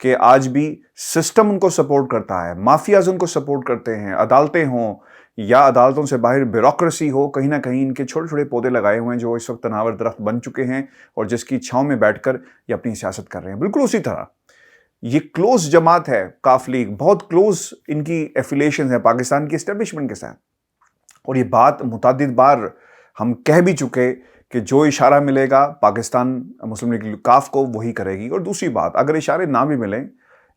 کہ آج بھی سسٹم ان کو سپورٹ کرتا ہے, مافیاز ان کو سپورٹ کرتے ہیں, عدالتیں ہوں یا عدالتوں سے باہر بیوروکریسی ہو, کہیں نہ کہیں ان کے چھوٹے چھوٹے پودے لگائے ہوئے ہیں جو اس وقت تناور درخت بن چکے ہیں اور جس کی چھاؤں میں بیٹھ کر یہ اپنی سیاست کر رہے ہیں. بالکل اسی طرح یہ کلوز جماعت ہے کاف لیگ, بہت کلوز ان کی ایفیلیشنز ہیں پاکستان کی اسٹیبلشمنٹ کے ساتھ, اور یہ بات متعدد بار ہم کہہ بھی چکے کہ جو اشارہ ملے گا پاکستان مسلم لیگ کاف کو وہی کرے گی. اور دوسری بات, اگر اشارے نہ بھی ملیں,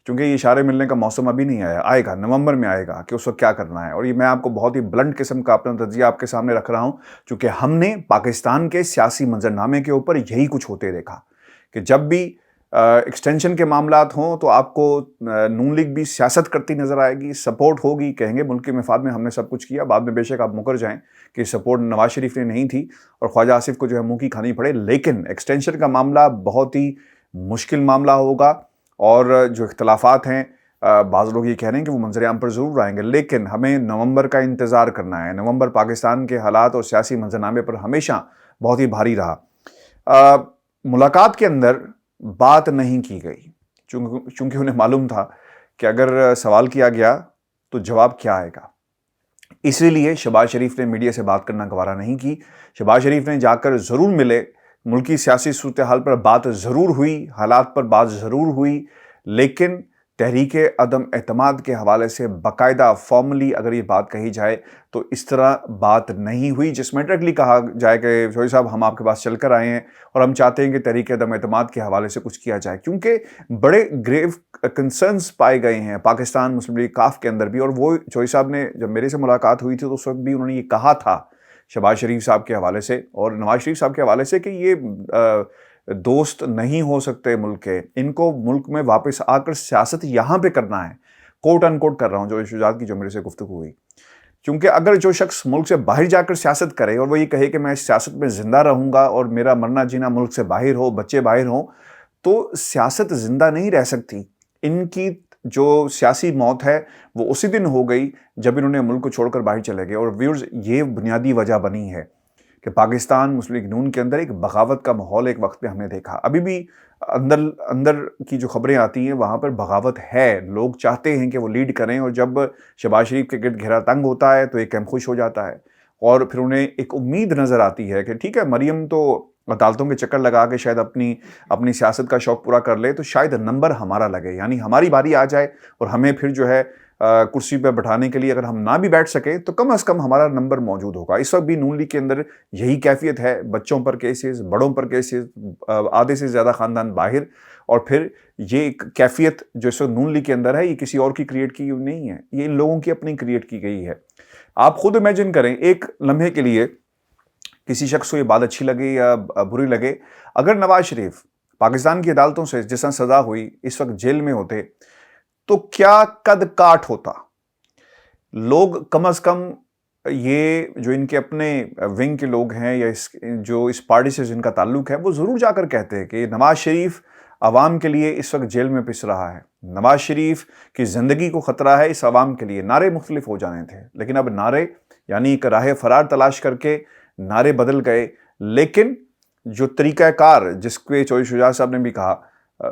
چونکہ یہ اشارے ملنے کا موسم ابھی نہیں آئے گا, نومبر میں آئے گا کہ اس وقت کیا کرنا ہے, اور یہ میں آپ کو بہت ہی بلنٹ قسم کا اپنا تجزیہ آپ کے سامنے رکھ رہا ہوں, چونکہ ہم نے پاکستان کے سیاسی منظرنامے کے اوپر یہی کچھ ہوتے دیکھا کہ جب بھی ایکسٹینشن کے معاملات ہوں تو آپ کو نون لیگ بھی سیاست کرتی نظر آئے گی, سپورٹ ہوگی, کہیں گے ملک کے مفاد میں ہم نے سب کچھ کیا, بعد میں بے شک آپ مکر جائیں کہ سپورٹ نواز شریف نے نہیں تھی اور خواجہ آصف کو جو ہے منہ کی کھانی پڑے. لیکن ایکسٹینشن کا معاملہ بہت ہی مشکل معاملہ ہوگا, اور جو اختلافات ہیں بعض لوگ یہ کہہ رہے ہیں کہ وہ منظر عام پر ضرور آئیں گے, لیکن ہمیں نومبر کا انتظار کرنا ہے. نومبر پاکستان کے حالات اور سیاسی منظرنامے پر ہمیشہ بہت ہی بھاری رہا. ملاقات کے اندر بات نہیں کی گئی چونکہ انہیں معلوم تھا کہ اگر سوال کیا گیا تو جواب کیا آئے گا. اسی لیے شہباز شریف نے میڈیا سے بات کرنا گوارا نہیں کی. شہباز شریف نے جا کر ضرور ملے, ملکی سیاسی صورتحال پر بات ضرور ہوئی, حالات پر بات ضرور ہوئی, لیکن تحریک عدم اعتماد کے حوالے سے باقاعدہ فارملی اگر یہ بات کہی جائے تو اس طرح بات نہیں ہوئی جس میں ڈائریکٹلی کہا جائے کہ شوری صاحب ہم آپ کے پاس چل کر آئے ہیں اور ہم چاہتے ہیں کہ تحریک عدم اعتماد کے حوالے سے کچھ کیا جائے, کیونکہ بڑے گریو کنسرنز پائے گئے ہیں پاکستان مسلم لیگ کاف کے اندر بھی. اور وہ شوری صاحب نے جب میرے سے ملاقات ہوئی تھی تو اس وقت بھی انہوں نے یہ کہا تھا شہباز شریف صاحب کے حوالے سے اور نواز شریف صاحب کے حوالے سے کہ یہ دوست نہیں ہو سکتے ملک کے, ان کو ملک میں واپس آ کر سیاست یہاں پہ کرنا ہے. کوٹ ان کوٹ کر رہا ہوں جو شجاعت کی جو میرے سے گفتگو ہوئی, کیونکہ اگر جو شخص ملک سے باہر جا کر سیاست کرے اور وہ یہ کہے کہ میں اس سیاست میں زندہ رہوں گا اور میرا مرنا جینا ملک سے باہر ہو, بچے باہر ہوں, تو سیاست زندہ نہیں رہ سکتی. ان کی جو سیاسی موت ہے وہ اسی دن ہو گئی جب انہوں نے ملک کو چھوڑ کر باہر چلے گئے. اور ویورز یہ بنیادی وجہ بنی ہے کہ پاکستان مسلم لیگ نون کے اندر ایک بغاوت کا ماحول ایک وقت پہ ہم نے دیکھا. ابھی بھی اندر کی جو خبریں آتی ہیں وہاں پر بغاوت ہے, لوگ چاہتے ہیں کہ وہ لیڈ کریں, اور جب شہباز شریف کے گرد گھیرا تنگ ہوتا ہے تو ایک کیم خوش ہو جاتا ہے, اور پھر انہیں ایک امید نظر آتی ہے کہ ٹھیک ہے مریم تو عدالتوں کے چکر لگا کے شاید اپنی سیاست کا شوق پورا کر لے, تو شاید نمبر ہمارا لگے, یعنی ہماری باری آ جائے اور ہمیں پھر جو ہے کرسی پہ بٹھانے کے لیے اگر ہم نہ بھی بیٹھ سکیں تو کم از کم ہمارا نمبر موجود ہوگا. اس وقت بھی نون لیگ کے اندر یہی کیفیت ہے, بچوں پر کیسز, بڑوں پر کیسز, آدھے سے زیادہ خاندان باہر, اور پھر یہ ایک کیفیت جو اس وقت نون لیگ کے اندر ہے یہ کسی اور کی کریٹ کی نہیں ہے, یہ ان لوگوں کی اپنی کریٹ کی گئی ہے. آپ خود امیجن کریں ایک لمحے کے لیے کسی شخص کو یہ بات اچھی لگے یا بری لگے, اگر نواز شریف پاکستان کی عدالتوں سے جس طرح سزا ہوئی اس وقت جیل میں ہوتے تو کیا قد کاٹ ہوتا. لوگ کم از کم یہ جو ان کے اپنے ونگ کے لوگ ہیں یا جو اس پارٹی سے جن کا تعلق ہے وہ ضرور جا کر کہتے ہیں کہ نواز شریف عوام کے لیے اس وقت جیل میں پس رہا ہے, نواز شریف کی زندگی کو خطرہ ہے اس عوام کے لیے. نعرے مختلف ہو جانے تھے لیکن اب نعرے یعنی ایک راہ فرار تلاش کر کے نعرے بدل گئے, لیکن جو طریقہ کار جس کے چوہدری شجاعت صاحب نے بھی کہا,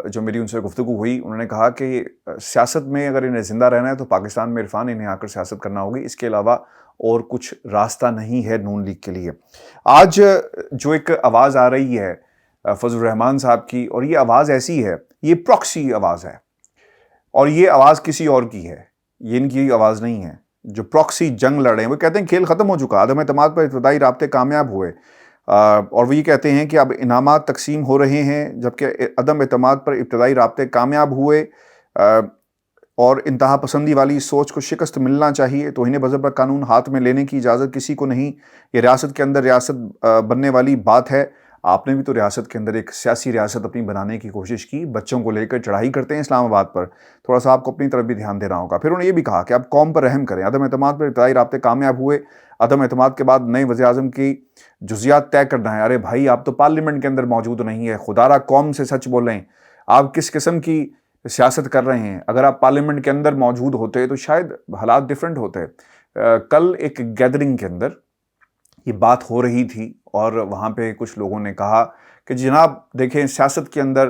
جو میری ان سے گفتگو ہوئی, انہوں نے کہا کہ سیاست میں اگر انہیں زندہ رہنا ہے تو پاکستان میں عرفان انہیں آ کر سیاست کرنا ہوگی, اس کے علاوہ اور کچھ راستہ نہیں ہے نون لیگ کے لیے. آج جو ایک آواز آ رہی ہے فضل الرحمان صاحب کی, اور یہ آواز ایسی ہے, یہ پراکسی آواز ہے, اور یہ آواز کسی اور کی ہے, یہ ان کی آواز نہیں ہے. جو پراکسی جنگ لڑ رہے ہیں وہ کہتے ہیں کھیل ختم ہو چکا, عدم اعتماد پر ابتدائی رابطے کامیاب ہوئے, اور وہ یہ کہتے ہیں کہ اب انعامات تقسیم ہو رہے ہیں جبکہ عدم اعتماد پر ابتدائی رابطے کامیاب ہوئے, اور انتہا پسندی والی سوچ کو شکست ملنا چاہیے. توہین مذہب پر قانون ہاتھ میں لینے کی اجازت کسی کو نہیں, یہ ریاست کے اندر ریاست بننے والی بات ہے. آپ نے بھی تو ریاست کے اندر ایک سیاسی ریاست اپنی بنانے کی کوشش کی, بچوں کو لے کر چڑھائی کرتے ہیں اسلام آباد پر, تھوڑا سا آپ کو اپنی طرف بھی دھیان دینا ہوگا. پھر انہوں نے یہ بھی کہا کہ اب قوم پر رحم کریں, عدم اعتماد پر ابتدائی رابطے کامیاب ہوئے, عدم اعتماد کے بعد نئے وزیر اعظم کی جزیات طے کرنا ہے. ارے بھائی آپ تو پارلیمنٹ کے اندر موجود نہیں ہے, خدا را قوم سے سچ بولیں, آپ کس قسم کی سیاست کر رہے ہیں. اگر آپ پارلیمنٹ کے اندر موجود ہوتے تو شاید حالات ڈیفرنٹ ہوتے. کل ایک گیدرنگ کے اندر یہ بات ہو رہی تھی اور وہاں پہ کچھ لوگوں نے کہا کہ جناب دیکھیں سیاست کے اندر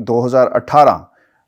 2018,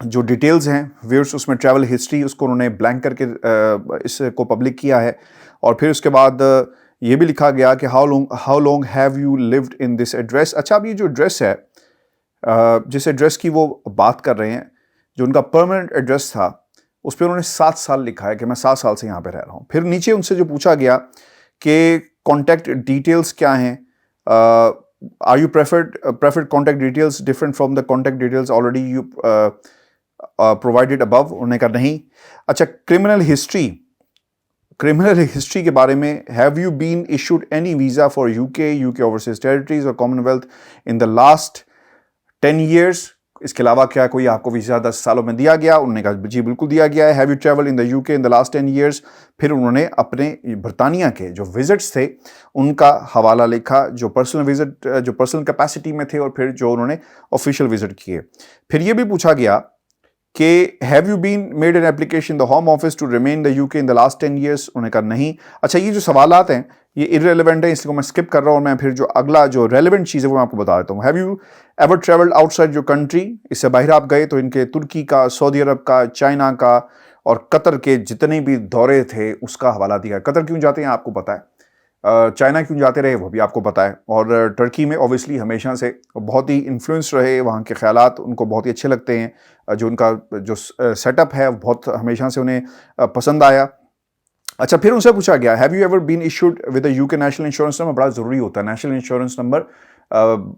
جو ڈیٹیلز ہیں ویئرس اس میں ٹریول ہسٹری اس کو انہوں نے بلینک کر کے اس کو پبلک کیا ہے. اور پھر اس کے بعد یہ بھی لکھا گیا کہ how long have you lived in this address. اچھا اب یہ جو ایڈریس ہے جس ایڈریس کی وہ بات کر رہے ہیں جو ان کا پرماننٹ ایڈریس تھا اس پہ انہوں نے 7 سال لکھا ہے کہ میں 7 سال سے یہاں پہ رہ رہا ہوں. پھر نیچے ان سے جو پوچھا گیا کہ کانٹیکٹ ڈیٹیلز کیا ہیں, are you preferred contact details different from the contact details already you provided above. انہوں نے کہا نہیں. اچھا کرمنل ہسٹری کے بارے میں have you been issued any visa for UK overseas territories or Commonwealth in the last 10 years. اس کے علاوہ کیا کوئی آپ کو ویزا 10 سالوں میں دیا گیا؟ انہوں نے کہا جی بالکل دیا گیا ہے. have you traveled in the UK in the last 10 years. پھر انہوں نے اپنے برطانیہ کے جو وزٹس تھے ان کا حوالہ لکھا, جو پرسنل وزٹ جو پرسنل کیپیسٹی میں تھے اور پھر جو انہوں نے آفیشیل وزٹ کیے. پھر یہ بھی پوچھا گیا کہ have you been made an application in the home office to remain in the UK in the last 10 years. انہوں نے کہا نہیں. اچھا یہ جو سوالات ہیں یہ irrelevant ہیں اس لیے میں اسکپ کر رہا ہوں, اور میں پھر جو اگلا جو ریلیونٹ چیز ہے وہ میں آپ کو بتا دیتا ہوں. have you ever traveled outside your country. اس سے باہر آپ گئے تو ان کے ترکی کا, سعودی عرب کا, چائنا کا اور قطر کے جتنے بھی دورے تھے اس کا حوالہ دیا. قطر کیوں جاتے ہیں آپ کو پتہ ہے, چائنا کیوں جاتے رہے وہ بھی آپ کو پتہ ہے, اور ٹرکی میں اوبیسلی ہمیشہ سے بہت ہی انفلوئنس رہے, وہاں کے خیالات ان کو بہت ہی اچھے لگتے ہیں, جو ان کا جو سیٹ اپ ہے بہت ہمیشہ سے انہیں پسند آیا. اچھا پھر ان سے پوچھا گیا have you ever been issued with a UK national insurance number. بڑا ضروری ہوتا ہے نیشنل انشورنس نمبر,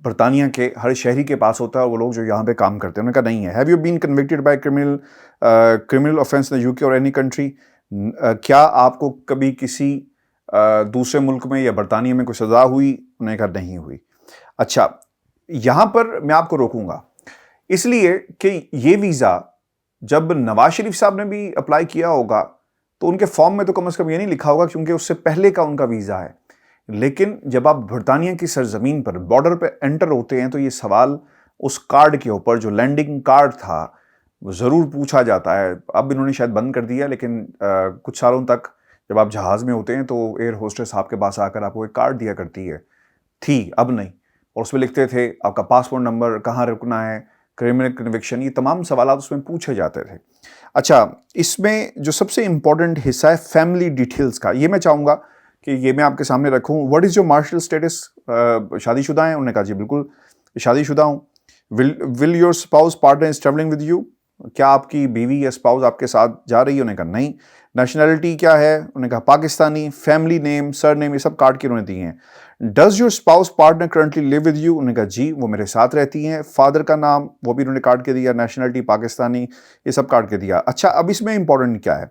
برطانیہ کے ہر شہری کے پاس ہوتا ہے, وہ لوگ جو یہاں پہ کام کرتے ہیں. انہوں نے کہا نہیں ہے. Have you been convicted by criminal offense in the UK or any country. کیا آپ کو کبھی کسی دوسرے ملک میں یا برطانیہ میں کوئی سزا ہوئی؟ انہوں نے کہا نہیں ہوئی. اچھا یہاں پر میں آپ کو روکوں گا اس لیے کہ یہ ویزا جب نواز شریف صاحب نے بھی اپلائی کیا ہوگا تو ان کے فارم میں تو کم از کم یہ نہیں لکھا ہوگا کیونکہ اس سے پہلے کا ان کا ویزا ہے. لیکن جب آپ برطانیہ کی سرزمین پر بارڈر پہ انٹر ہوتے ہیں تو یہ سوال اس کارڈ کے اوپر جو لینڈنگ کارڈ تھا وہ ضرور پوچھا جاتا ہے. اب انہوں نے شاید بند کر دیا, لیکن کچھ سالوں تک جب آپ جہاز میں ہوتے ہیں تو ایئر ہوسٹس آپ کے پاس آ کر آپ کو ایک کارڈ دیا کرتی ہے, تھی اب نہیں, اور اس میں لکھتے تھے آپ کا پاسپورٹ نمبر, کہاں رکنا ہے, کرمنل کنوکشن, یہ تمام سوالات اس میں پوچھے جاتے تھے. اچھا اس میں جو سب سے امپورٹنٹ حصہ ہے فیملی ڈیٹیلز کا, یہ میں چاہوں گا کہ یہ میں آپ کے سامنے رکھوں. What is your marital status. شادی شدہ ہیں؟ انہوں نے کہا جی بالکل شادی شدہ ہوں. Will your spouse partner is travelling with you. کیا آپ کی بیوی یا اسپاؤس آپ کے ساتھ جا رہی ہے؟ انہوں نے کہا نہیں. نیشنلٹی کیا ہے؟ انہوں نے کہا پاکستانی. فیملی نیم, سر نیم, یہ سب کارڈ کے انہوں نے دیے ہیں. Does your spouse partner currently live with you. انہوں نے کہا جی وہ میرے ساتھ رہتی ہیں. فادر کا نام وہ بھی انہوں نے کارڈ کے دیا. نیشنلٹی پاکستانی, یہ سب کارڈ کے دیا. اچھا اب اس میں امپورٹنٹ کیا ہے,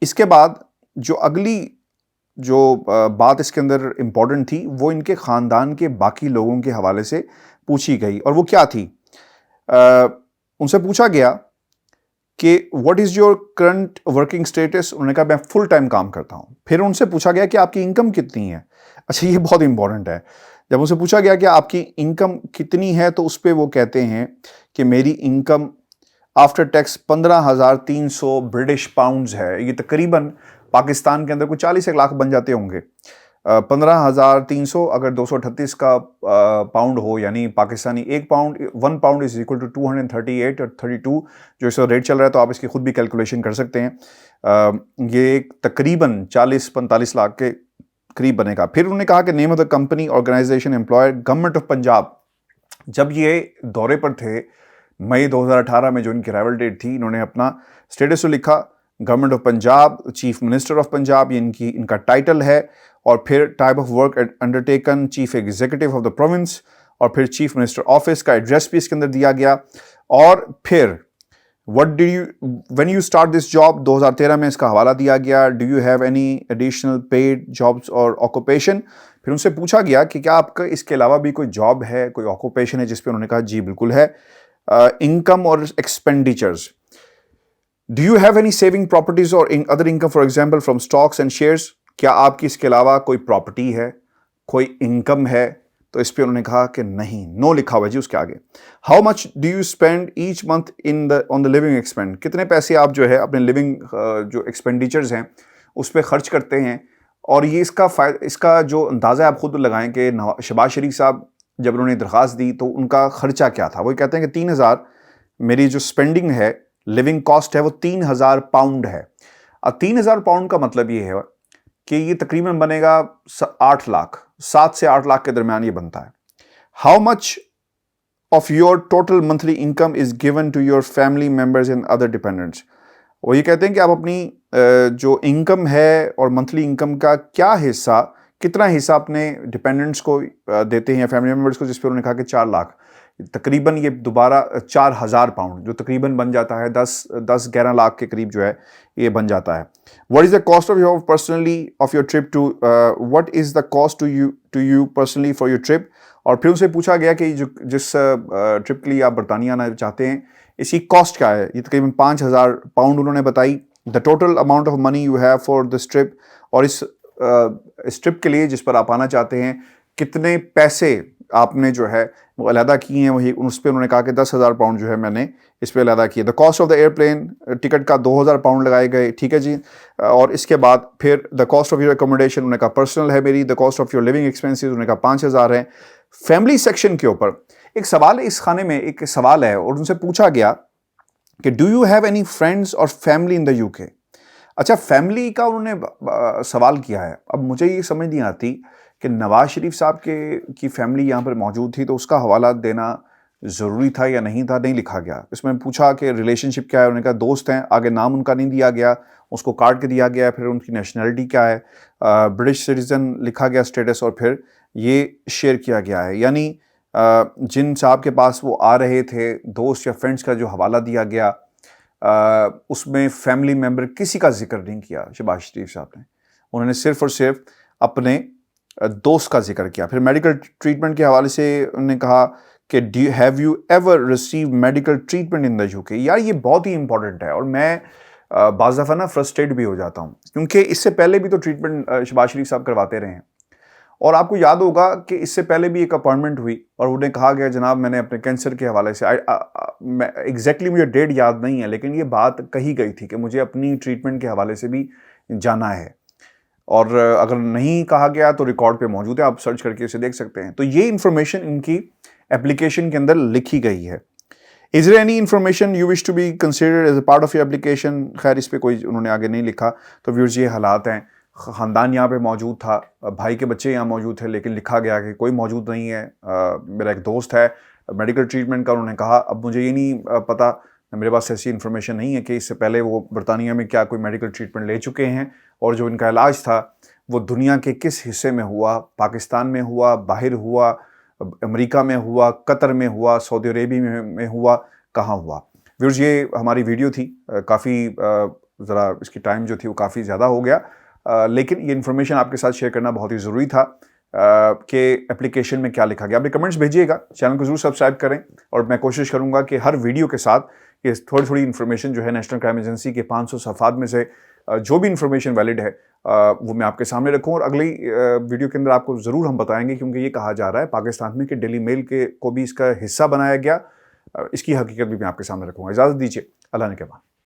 اس کے بعد جو اگلی جو بات اس کے اندر امپورٹنٹ تھی وہ ان کے خاندان کے باقی لوگوں کے حوالے سے پوچھی گئی, اور وہ کیا تھی. ان سے پوچھا گیا کہ what is your current working status. انہوں نے کہا میں فل ٹائم کام کرتا ہوں. پھر ان سے پوچھا گیا کہ آپ کی انکم کتنی ہے. اچھا یہ بہت امپورٹنٹ ہے. جب ان سے پوچھا گیا کہ آپ کی انکم کتنی ہے تو اس پہ وہ کہتے ہیں کہ میری income after tax 15,300 British pounds ہے. یہ تقریباً پاکستان کے اندر کوئی 40 لاکھ بن جاتے ہوں گے. 15,300 اگر 238 کا پاؤنڈ ہو یعنی پاکستانی ایک pound 1 pound is equal to 238 اور 32 جو اس کا ریٹ چل رہا ہے, تو آپ اس کی خود بھی کیلکولیشن کر سکتے ہیں. یہ تقریباً 40-45 لاکھ کے قریب بنے گا. پھر انہوں نے کہا کہ name of the company, organisation, employer, government of Punjab. جب یہ دورے پر تھے مئی 2018 میں جو ان کی رائیول ڈیٹ تھی, انہوں نے اپنا اسٹیٹس تو لکھا government of Punjab, chief minister of Punjab, یہ ان کا ٹائٹل ہے. اور پھر type of work undertaken, chief executive of the province, اور پھر چیف منسٹر آفس کا ایڈریس بھی اس کے اندر دیا گیا. اور پھر when you start this job 2013 میں اس کا حوالہ دیا گیا. do you have any additional paid jobs or occupation. پھر ان سے پوچھا گیا کہ کیا آپ کا اس کے علاوہ بھی کوئی جاب ہے, کوئی آکوپیشن ہے, جس پہ انہوں نے کہا جی بالکل ہے. انکم اور expenditures. do you have any saving properties or other income for example from stocks and shares. کیا آپ کی اس کے علاوہ کوئی پراپرٹی ہے, کوئی انکم ہے؟ تو اس پہ انہوں نے کہا کہ نہیں, نو لکھا ہوا ہے جی اس کے آگے. How much do you spend each month on the living expend. کتنے پیسے آپ جو ہے اپنے لیونگ جو ایکسپینڈیچرز ہیں اس پہ خرچ کرتے ہیں. اور یہ اس کا جو اندازہ آپ خود لگائیں کہ شہباز شریف صاحب جب انہوں نے درخواست دی تو ان کا خرچہ کیا تھا. وہ کہتے ہیں کہ 3,000 میری جو سپینڈنگ ہے، لیونگ کاسٹ ہے، وہ 3,000 پاؤنڈ ہے. اب 3,000 پاؤنڈ کا مطلب یہ ہے کہ یہ تقریباً بنے گا 8 لاکھ، 7 سے 8 لاکھ کے درمیان یہ بنتا ہے. How much of your total monthly income is given to your family members and other dependents. وہ یہ کہتے ہیں کہ آپ اپنی جو انکم ہے اور منتھلی انکم کا کیا حصہ، کتنا حصہ اپنے ڈیپینڈنٹس کو دیتے ہیں یا فیملی ممبرس کو، جس پہ انہوں نے کہا کہ 4 لاکھ. تقریباً یہ دوبارہ 4,000 پاؤنڈ جو تقریباً بن جاتا ہے 10-11 لاکھ کے قریب جو ہے یہ بن جاتا ہے. What is the cost of your personally of your trip to what is the cost to you personally for your trip. اور پھر ان سے پوچھا گیا کہ جس ٹرپ کے لیے آپ برطانیہ آنا چاہتے ہیں اس کی کاسٹ کیا ہے. یہ تقریباً 5,000 پاؤنڈ انہوں نے بتائی. The total amount of money you have for this trip. اور اس ٹرپ کے لیے جس پر آپ آنا چاہتے ہیں کتنے پیسے آپ نے جو ہے وہ علیحدہ کیے ہیں. وہی اس پہ انہوں نے کہا کہ 10,000 پاؤنڈ جو ہے میں نے اس پہ علیحدہ کیے. The cost of the air plane ticket کا 2,000 پاؤنڈ لگائے گئے. ٹھیک ہے جی. اور اس کے بعد پھر the cost of your accommodation انہوں نے کہا پرسنل ہے میری. The cost of your living expenses انہوں نے کہا 5,000 ہے. فیملی سیکشن کے اوپر ایک سوال ہے، اس خانے میں ایک سوال ہے اور ان سے پوچھا گیا کہ do you have any friends اور فیملی ان دا یو کے. اچھا، فیملی کا انہوں نے سوال کیا ہے. اب مجھے یہ سمجھ نہیں آتی کہ نواز شریف صاحب کی فیملی یہاں پر موجود تھی تو اس کا حوالہ دینا ضروری تھا یا نہیں تھا. نہیں لکھا گیا. اس میں پوچھا کہ ریلیشن شپ کیا ہے، انہوں نے کہا دوست ہیں. آگے نام ان کا نہیں دیا گیا، اس کو کاٹ کے دیا گیا. پھر ان کی نیشنلٹی کیا ہے، برٹش سٹیزن لکھا گیا اسٹیٹس، اور پھر یہ شیئر کیا گیا ہے. یعنی جن صاحب کے پاس وہ آ رہے تھے دوست یا فرینڈس کا جو حوالہ دیا گیا اس میں فیملی ممبر کسی کا ذکر نہیں کیا شہباز شریف صاحب نے. انہوں نے صرف اور صرف اپنے دوست کا ذکر کیا. پھر میڈیکل ٹریٹمنٹ کے حوالے سے انہوں نے کہا کہ have you ever receive medical treatment in the you کے. یار یہ بہت ہی امپورٹنٹ ہے اور میں بعض دفعہ نا فرسٹریٹ بھی ہو جاتا ہوں کیونکہ اس سے پہلے بھی تو ٹریٹمنٹ شہباز شریف صاحب کرواتے رہے ہیں. اور آپ کو یاد ہوگا کہ اس سے پہلے بھی ایک اپوائنٹمنٹ ہوئی اور انہیں کہا گیا جناب میں نے اپنے کینسر کے حوالے سے ایگزیکٹلی مجھے ڈیٹ یاد نہیں ہے لیکن یہ بات کہی گئی تھی کہ مجھے اپنی ٹریٹمنٹ کے حوالے سے بھی جانا ہے. اور اگر نہیں کہا گیا تو ریکارڈ پہ موجود ہے، آپ سرچ کر کے اسے دیکھ سکتے ہیں. تو یہ انفارمیشن ان کی اپلیکیشن کے اندر لکھی گئی ہے. Is there any information you wish to be considered as a part of your application. خیر اس پہ کوئی انہوں نے آگے نہیں لکھا. تو ویورز یہ حالات ہیں. خاندان یہاں پہ موجود تھا، بھائی کے بچے یہاں موجود تھے لیکن لکھا گیا کہ کوئی موجود نہیں ہے. میرا ایک دوست ہے میڈیکل ٹریٹمنٹ کا، انہوں نے کہا. اب مجھے یہ نہیں پتا، میرے پاس ایسی انفارمیشن نہیں ہے کہ اس سے پہلے وہ برطانیہ میں کیا کوئی میڈیکل ٹریٹمنٹ لے چکے ہیں اور جو ان کا علاج تھا وہ دنیا کے کس حصے میں ہوا، پاکستان میں ہوا، باہر ہوا، امریکہ میں ہوا، قطر میں ہوا، سعودی عربیہ میں ہوا، کہاں ہوا. ویورز یہ ہماری ویڈیو تھی، کافی ذرا اس کی ٹائم جو تھی وہ کافی زیادہ ہو گیا لیکن یہ انفارمیشن آپ کے ساتھ شیئر کرنا بہت ہی ضروری تھا کہ اپلیکیشن میں کیا لکھا گیا. آپ نے کمنٹس بھیجیے گا، چینل کو ضرور سبسکرائب کریں اور میں کوشش کروں گا کہ ہر ویڈیو کے ساتھ یہ تھوڑی انفارمیشن جو ہے نیشنل کرائم ایجنسی کے 500 صفحات میں سے جو بھی انفارمیشن ویلڈ ہے وہ میں آپ کے سامنے رکھوں. اور اگلی ویڈیو کے اندر آپ کو ضرور ہم بتائیں گے کیونکہ یہ کہا جا رہا ہے پاکستان میں کہ ڈیلی میل کو بھی اس کا حصہ بنایا گیا. اس کی حقیقت بھی میں آپ کے سامنے رکھوں گا. اجازت دیجیے، اللہ نے کے بعد.